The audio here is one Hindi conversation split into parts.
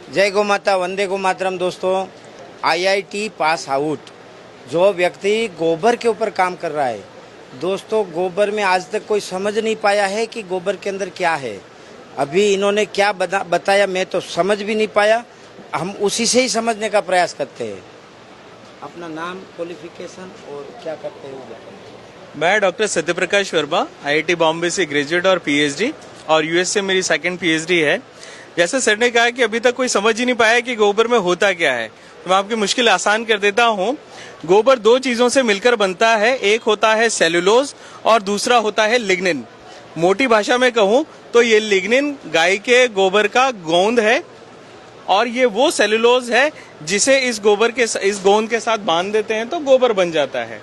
जय गौ माता, वंदे गो मातरम। दोस्तों, आईआईटी पास आउट जो व्यक्ति गोबर के ऊपर काम कर रहा है, दोस्तों गोबर में आज तक कोई समझ नहीं पाया है कि गोबर के अंदर क्या है। अभी इन्होंने क्या बताया मैं तो समझ भी नहीं पाया। हम उसी से ही समझने का प्रयास करते हैं। अपना नाम, क्वालिफिकेशन और क्या करते हैं? मैं डॉक्टर सत्यप्रकाश वर्मा, आईआईटी बॉम्बे से ग्रेजुएट और पीएचडी, और यूएस से मेरी सेकंड पीएचडी है। जैसे सर ने कहा कि अभी तक कोई समझ ही नहीं पाया कि गोबर में होता क्या है, तो मैं आपकी मुश्किल आसान कर देता हूँ। गोबर दो चीजों से मिलकर बनता है, एक होता है सेलुलोज और दूसरा होता है लिग्निन। मोटी भाषा में कहूँ तो ये लिग्निन गाय के गोबर का गोंद है और ये वो सेलुलोज है जिसे इस गोंद के साथ बांध देते हैं तो गोबर बन जाता है।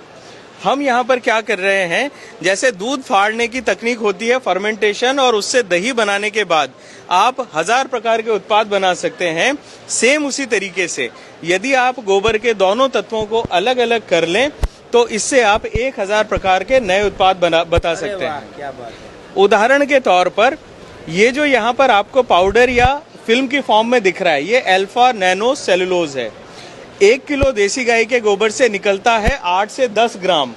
हम यहाँ पर क्या कर रहे हैं, जैसे दूध फाड़ने की तकनीक होती है फर्मेंटेशन, और उससे दही बनाने के बाद आप 1000 प्रकार के उत्पाद बना सकते हैं। सेम उसी तरीके से यदि आप गोबर के दोनों तत्वों को अलग अलग कर लें तो इससे आप 1000 प्रकार के नए उत्पाद बता सकते हैं। क्या बात है। उदाहरण के तौर पर ये जो यहाँ पर आपको पाउडर या फिल्म की फॉर्म में दिख रहा है, ये अल्फा नैनो सेलुलोज है। 1 किलो देसी गाय के गोबर से निकलता है 8 से 10 ग्राम,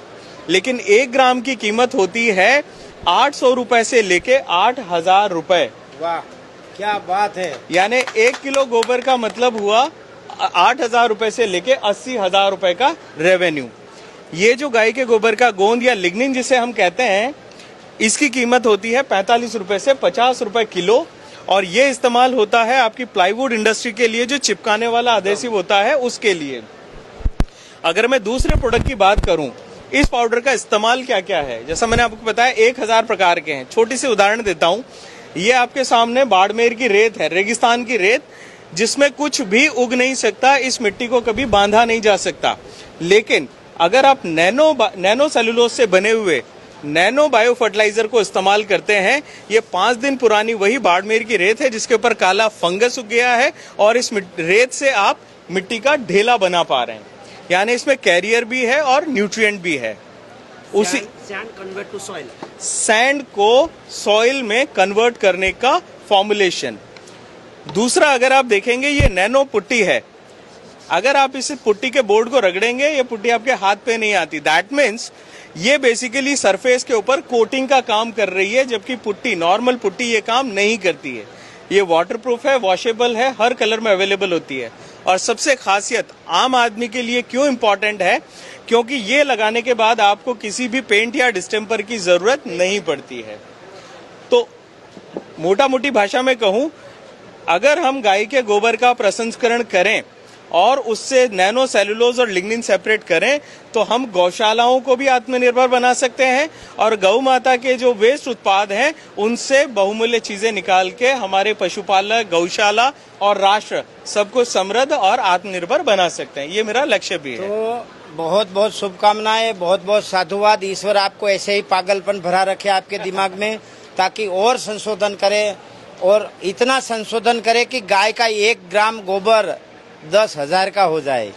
लेकिन 1 ग्राम की कीमत होती है 800 रुपए से लेके 8000 रुपए। वाह, क्या बात है। यानी 1 किलो गोबर का मतलब हुआ 8000 रुपए से लेके 80,000 रुपए का रेवेन्यू। ये जो गाय के गोबर का गोंद या लिग्निन जिसे हम कहते हैं, इसकी कीमत होती है 45 रुपए से 50 रुपए किलो, और ये इस्तेमाल होता है आपकी प्लाईवुड इंडस्ट्री के लिए, जो चिपकाने वाला अधेसिव होता है उसके लिए। अगर मैं दूसरे प्रोडक्ट की बात करूं, इस पाउडर का इस्तेमाल क्या क्या है, जैसा मैंने आपको बताया 1000 प्रकार के हैं। छोटी सी उदाहरण देता हूं, ये आपके सामने बाड़मेर की रेत है, रेगिस्तान की रेत, जिसमें कुछ भी उग नहीं सकता, इस मिट्टी को कभी बांधा नहीं जा सकता। लेकिन अगर आप नैनो सेलुलोज से बने हुए नैनो बायो फर्टिलाइजर को इस्तेमाल करते हैं, ये 5 दिन पुरानी वही बाड़मेर की रेत है जिसके ऊपर काला फंगस उग गया है, और इस रेत से आप मिट्टी का ढेला बना पा रहे हैं। यानी इसमें कैरियर भी है और न्यूट्रिएंट भी है। उसी sand convert to soil, sand को सॉइल में कन्वर्ट करने का फॉर्मुलेशन। दूसरा, अगर आप देखेंगे ये नैनो पुट्टी है। अगर आप इस पुट्टी के बोर्ड को रगड़ेंगे, ये पुट्टी आपके हाथ पे नहीं आती। दैट मीन्स ये बेसिकली सरफेस के ऊपर कोटिंग का काम कर रही है, जबकि पुट्टी, नॉर्मल पुट्टी ये काम नहीं करती है। ये वाटरप्रूफ है, वॉशेबल है, हर कलर में अवेलेबल होती है। और सबसे खासियत आम आदमी के लिए क्यों इंपॉर्टेंट है, क्योंकि ये लगाने के बाद आपको किसी भी पेंट या डिस्टेम्पर की जरूरत नहीं पड़ती है। तो मोटा मोटी भाषा में कहूं, अगर हम गाय के गोबर का प्रसंस्करण करें और उससे नैनो सेलुलोज और लिग्निन सेपरेट करें तो हम गौशालाओं को भी आत्मनिर्भर बना सकते हैं, और गौ माता के जो वेस्ट उत्पाद हैं उनसे बहुमूल्य चीजें निकाल के हमारे पशुपालक, गौशाला और राष्ट्र सबको समृद्ध और आत्मनिर्भर बना सकते हैं। ये मेरा लक्ष्य भी है। तो बहुत बहुत शुभकामनाएं, बहुत बहुत साधुवाद। ईश्वर आपको ऐसे ही पागलपन भरा रखे आपके दिमाग में, ताकि और संशोधन करे, और इतना संशोधन करे कि गाय का 1 ग्राम गोबर 10,000 का हो जाए,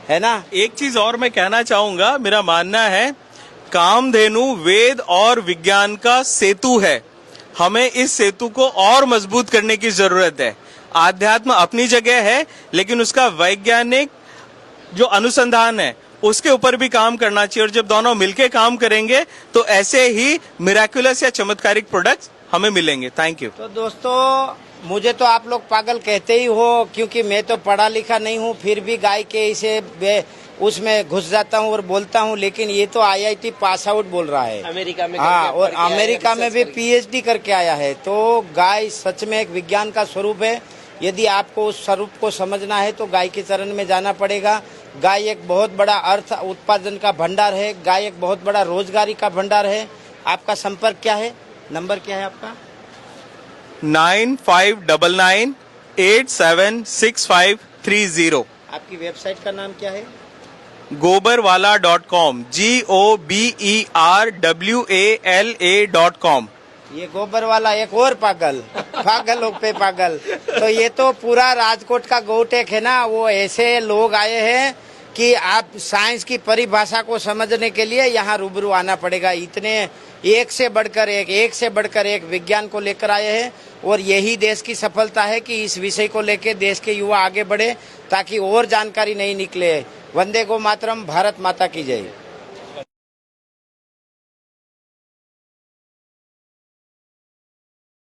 है ना। एक चीज और मैं कहना चाहूंगा, मेरा मानना है कामधेनु वेद और विज्ञान का सेतु है। हमें इस सेतु को और मजबूत करने की जरूरत है। आध्यात्म अपनी जगह है, लेकिन उसका वैज्ञानिक जो अनुसंधान है उसके ऊपर भी काम करना चाहिए, और जब दोनों मिलकर काम करेंगे तो ऐसे ही मिराकुलस या चमत्कारिक प्रोडक्ट्स हमें मिलेंगे। Thank you. तो दोस्तों, मुझे तो आप लोग पागल कहते ही हो, क्योंकि मैं तो पढ़ा लिखा नहीं हूँ, फिर भी गाय के इसे उसमें घुस जाता हूँ और बोलता हूँ। लेकिन ये तो आईआईटी पास आउट बोल रहा है, अमेरिका में। हाँ, और अमेरिका में भी पीएचडी करके आया है। तो गाय सच में एक विज्ञान का स्वरूप है। यदि आपको उस स्वरूप को समझना है तो गाय के चरण में जाना पड़ेगा। गाय एक बहुत बड़ा अर्थ उत्पादन का भंडार है, गाय एक बहुत बड़ा रोजगारी का भंडार है। आपका संपर्क क्या है, नंबर क्या है आपका? 9599876530। आपकी वेबसाइट का नाम क्या है? gobarwala.com, GOBERWALA.com। ये गोबर वाला एक और पागल पागलों पे पागल। तो ये तो पूरा राजकोट का गोटेक है ना, वो ऐसे लोग आए हैं कि आप साइंस की परिभाषा को समझने के लिए यहाँ रूबरू आना पड़ेगा। इतने एक से बढ़कर एक विज्ञान को लेकर आए हैं और यही देश की सफलता है कि इस विषय को लेकर देश के युवा आगे बढ़े ताकि और जानकारी नहीं निकले। वंदे गो मातरम, भारत माता की जय।